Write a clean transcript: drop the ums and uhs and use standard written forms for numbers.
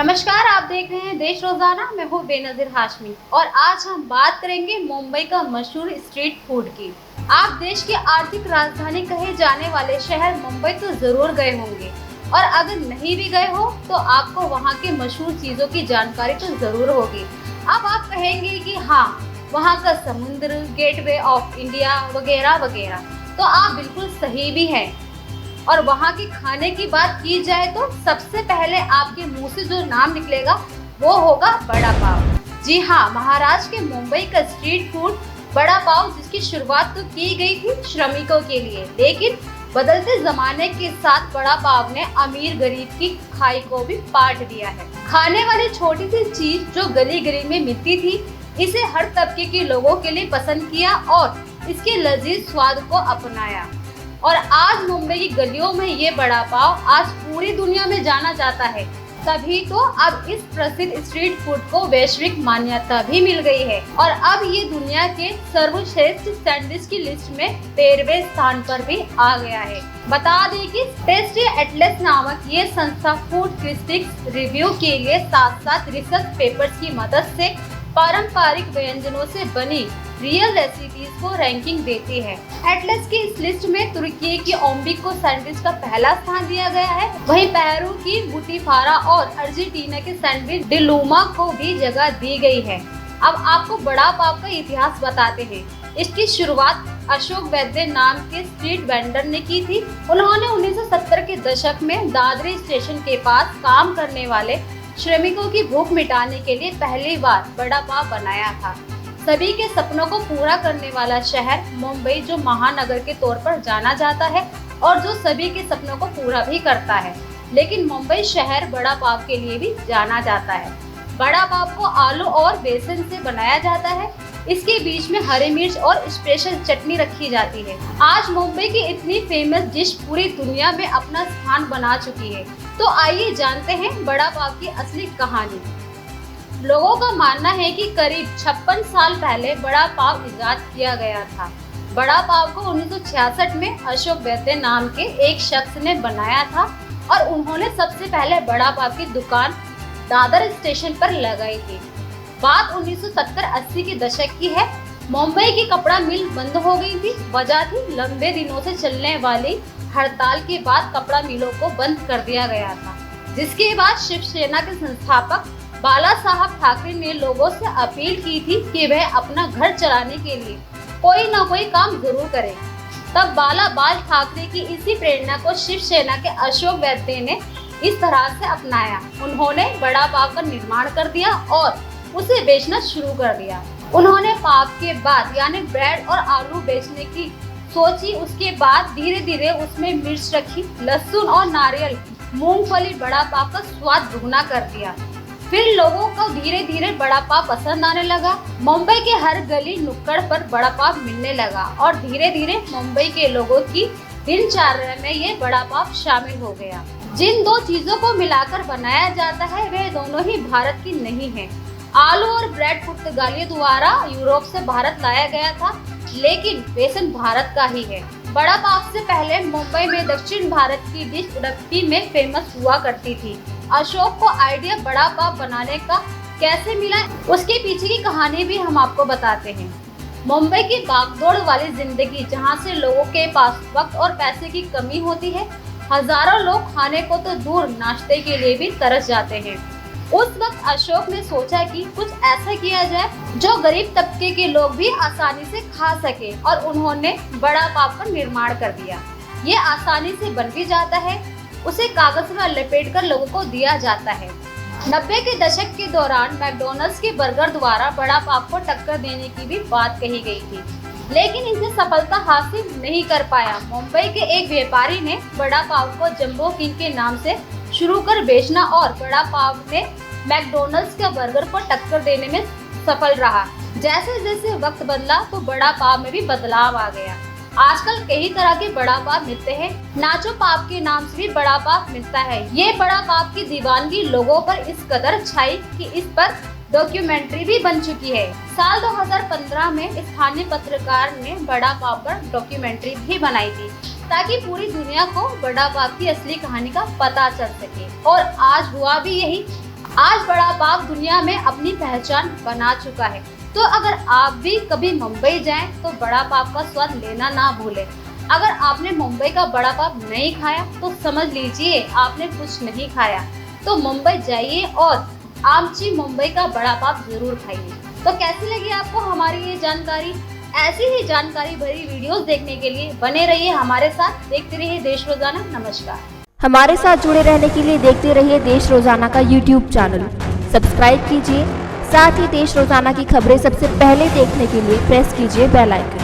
नमस्कार, आप देख रहे हैं देश रोजाना। मैं हूँ बेनजीर हाशमी और आज हम बात करेंगे मुंबई का मशहूर स्ट्रीट फूड की। आप देश की आर्थिक राजधानी कहे जाने वाले शहर मुंबई तो जरूर गए होंगे और अगर नहीं भी गए हो तो आपको वहाँ के मशहूर चीजों की जानकारी तो जरूर होगी। अब आप कहेंगे कि हाँ, वहाँ का समुद्र, गेटवे ऑफ इंडिया वगैरह वगैरह, तो आप बिल्कुल सही भी हैं। और वहाँ के खाने की बात की जाए तो सबसे पहले आपके मुंह से जो नाम निकलेगा वो होगा बड़ा पाव। जी हाँ, महाराष्ट्र के मुंबई का स्ट्रीट फूड बड़ा पाव, जिसकी शुरुआत तो की गई थी श्रमिकों के लिए, लेकिन बदलते जमाने के साथ बड़ा पाव ने अमीर गरीब की खाई को भी पाट दिया है। खाने वाली छोटी सी चीज जो गली गली में मिलती थी, इसे हर तबके के लोगों के लिए पसंद किया और इसके लजीज स्वाद को अपनाया। और आज मुंबई की गलियों में ये बड़ा पाव आज पूरी दुनिया में जाना जाता है। तभी तो अब इस प्रसिद्ध स्ट्रीट फूड को वैश्विक मान्यता भी मिल गई है और अब ये दुनिया के सर्वश्रेष्ठ सैंडविच की लिस्ट में 13वें स्थान पर भी आ गया है। बता दें कि टेस्टी एटलस नामक ये संस्था फूड क्रिटिक्स रिव्यू के लिए साथ साथ रिसर्च पेपर्स की मदद से पारंपरिक व्यंजनों से बनी रियल रेसिपीज को रैंकिंग देती है। एटलस की इस लिस्ट में तुर्की की ओम्बिको सैंडविच का पहला स्थान दिया गया है, वहीं पेरू की बुटीफारा और अर्जेंटीना के सैंडविच डिलूमा को भी जगह दी गई है। अब आपको बड़ा पाव का इतिहास बताते हैं। इसकी शुरुआत अशोक वैद्य नाम के स्ट्रीट वेंडर ने की थी। उन्होंने 1970 के दशक में दादरी स्टेशन के पास काम करने वाले श्रमिकों की भूख मिटाने के लिए पहली बार बड़ा पाव बनाया था। सभी के सपनों को पूरा करने वाला शहर मुंबई, जो महानगर के तौर पर जाना जाता है और जो सभी के सपनों को पूरा भी करता है, लेकिन मुंबई शहर बड़ा पाव के लिए भी जाना जाता है। बड़ा पाव को आलू और बेसन से बनाया जाता है। इसके बीच में हरी मिर्च और स्पेशल चटनी रखी जाती है। आज मुंबई की इतनी फेमस डिश पूरी दुनिया में अपना स्थान बना चुकी है। तो आइए जानते हैं बड़ा पाव की असली कहानी। लोगों का मानना है कि करीब 56 साल पहले बड़ा पाव इजाद किया गया था। बड़ा पाव को 1966 में अशोक वैद्य नाम के एक शख्स ने बनाया था और उन्होंने सबसे पहले बड़ा पाव की दुकान दादर स्टेशन पर लगाई थी। बात 1970-80 के दशक की है। मुंबई की कपड़ा मिल बंद हो गई थी। वजह थी लंबे दिनों से चलने वाली हड़ताल के बाद कपड़ा मिलों को बंद कर दिया गया था, जिसके बाद शिवसेना के संस्थापक बाला साहब ठाकरे ने लोगों से अपील की थी कि वह अपना घर चलाने के लिए कोई न कोई काम जरूर करें। तब बाला बाल ठाकरे की इसी प्रेरणा को शिवसेना के अशोक वैद्य ने इस तरह से अपनाया। उन्होंने बड़ा पाव का निर्माण कर दिया और उसे बेचना शुरू कर दिया। उन्होंने पाव के बाद यानी ब्रेड और आलू बेचने की सोची। उसके बाद धीरे धीरे उसमें मिर्च रखी, लहसुन और नारियल, मूंगफली, बड़ा पाव का स्वाद दुगना कर दिया। फिर लोगों को धीरे धीरे बड़ा पाव पसंद आने लगा। मुंबई के हर गली नुक्कड़ पर बड़ा पाव मिलने लगा और धीरे धीरे मुंबई के लोगों की दिनचर्या में ये बड़ा पाव शामिल हो गया। जिन दो चीजों को मिलाकर बनाया जाता है वे दोनों ही भारत की नहीं है। आलू और ब्रेड पुर्तगालियों द्वारा यूरोप से भारत लाया गया था, लेकिन बेसन भारत का ही है। बड़ा पाव से पहले मुंबई में दक्षिण भारत की डिश उडुपी में फेमस हुआ करती थी। अशोक को आइडिया बड़ा पाव बनाने का कैसे मिला, उसके पीछे की कहानी भी हम आपको बताते हैं। मुंबई की भागदौड़ वाली जिंदगी, जहां से लोगों के पास वक्त और पैसे की कमी होती है, हजारों लोग खाने को तो दूर नाश्ते के लिए भी तरस जाते हैं। उस वक्त अशोक ने सोचा कि कुछ ऐसा किया जाए जो गरीब तबके के लोग भी आसानी से खा सके और उन्होंने बड़ा पाव का निर्माण कर दिया। ये आसानी से बन भी जाता है। उसे कागज में लपेटकर लोगों को दिया जाता है। 90 के दशक के दौरान मैकडॉनल्ड्स के बर्गर द्वारा बड़ा पाव को टक्कर देने की भी बात कही गई थी, लेकिन इसे सफलता हासिल नहीं कर पाया। मुंबई के एक व्यापारी ने बड़ा पाव को जंबो किंग के नाम से शुरू कर बेचना और बड़ा पाव ने मैकडॉनल्ड्स के बर्गर को टक्कर देने में सफल रहा। जैसे जैसे वक्त बदला तो बड़ा पाव में भी बदलाव आ गया। आजकल कई तरह के बड़ा पाव मिलते हैं। नाचो पाव के नाम से भी बड़ा पाव मिलता है। ये बड़ा पाव की दीवानगी लोगों पर इस कदर छाई कि इस पर डॉक्यूमेंट्री भी बन चुकी है। साल 2015 में स्थानीय पत्रकार ने बड़ा पाव पर डॉक्यूमेंट्री भी बनाई थी ताकि पूरी दुनिया को बड़ा पाव की असली कहानी का पता चल सके। और आज हुआ भी यही। आज बड़ा पाव दुनिया में अपनी पहचान बना चुका है। तो अगर आप भी कभी मुंबई जाएं तो बड़ा पाव का स्वाद लेना ना भूलें। अगर आपने मुंबई का बड़ा पाव नहीं खाया तो समझ लीजिए आपने कुछ नहीं खाया। तो मुंबई जाइए और आमची मुंबई का बड़ा पाव जरूर खाइए। तो कैसी लगी आपको हमारी ये जानकारी? ऐसी ही जानकारी भरी वीडियोस देखने के लिए बने रहिए हमारे साथ, देखते रहिए देश रोजाना। नमस्कार। हमारे साथ जुड़े रहने के लिए देखते रहिए देश रोजाना का यूट्यूब चैनल सब्सक्राइब कीजिए। साथ ही देश रोजाना की खबरें सबसे पहले देखने के लिए प्रेस कीजिए बेल आइकन।